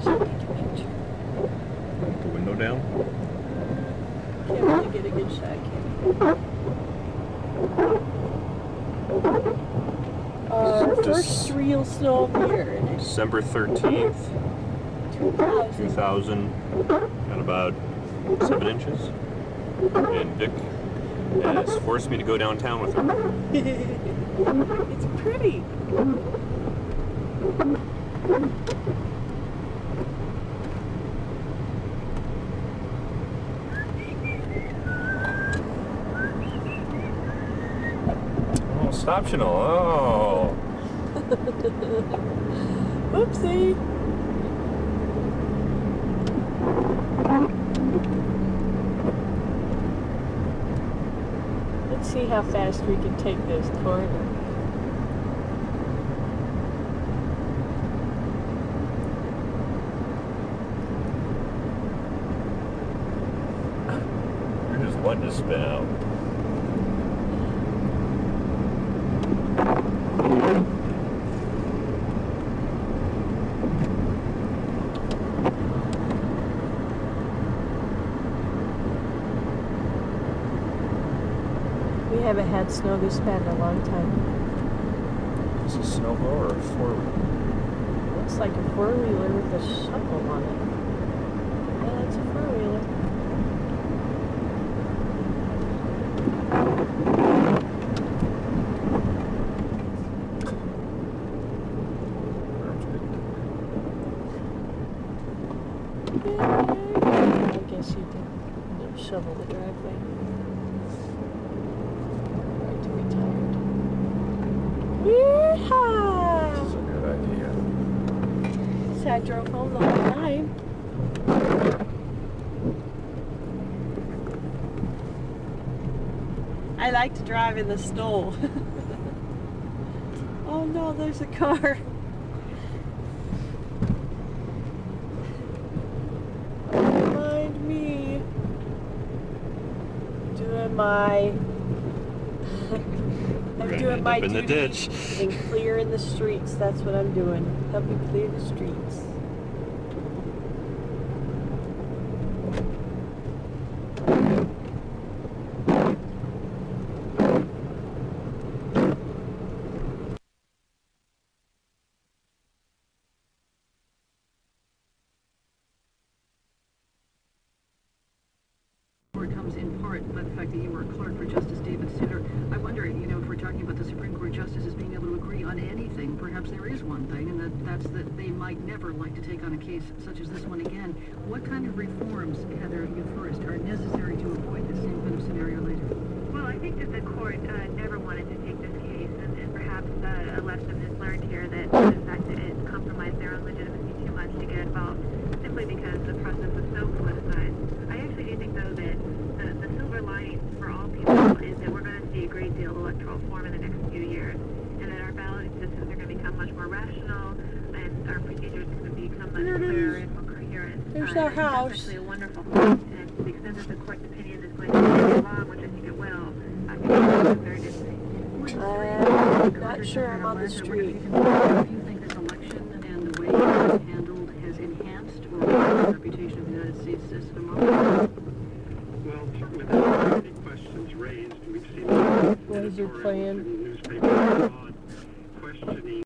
Put the window down. Can't really get a good shot, can you? First real snow of the year. December 13th, 2000. Got about 7 inches. And Vic has forced me to go downtown with her. It's pretty. Oh, it's optional. Oh. Whoopsie. Let's see how fast we can take this corner. You're just letting it spin out. We haven't had snow this bad in a long time. Is this a snowblower or a four-wheeler? Looks like a four-wheeler with a shovel on it. Yeah, that's a four-wheeler. I guess you did shovel the driveway. Yeehaw! This is a good idea. So I drove home the whole time. I like to drive in the snow. Oh no, there's a car. Don't mind me. Doing my... I'm doing my in the ditch. And clearing the streets. That's what I'm doing. Helping clear the streets. Comes in part by the fact that you were a clerk for Justice David Souter. I wonder, you know, if we're talking about the Supreme Court justices being able to agree on anything, perhaps there is one thing, and that's that they might never like to take on a case such as this one again. What kind of reforms, Heather, you first, are necessary to avoid the same kind of scenario later? Well, I think that the court never wanted to take this case, and perhaps a lesson is learned here that the fact that it compromised their own legitimacy too much to get involved, simply because the process was so politicized. I actually do think, though, that the silver lining for all people is that we're going to see a great deal of electoral reform in the next few years, and that our balloting systems are going to become much more rational, and our procedures are going to become much clearer and more coherent. There's our house. It's actually a wonderful thing, and to the extent that the court's opinion is going to stay along, which I think it will, I think it's a very good thing. I'm not sure I'm on the street. Do you think this election and the way it was handled has enhanced or the reputation of the United States system? Well, certainly there are many questions raised. We've seen What is your plan?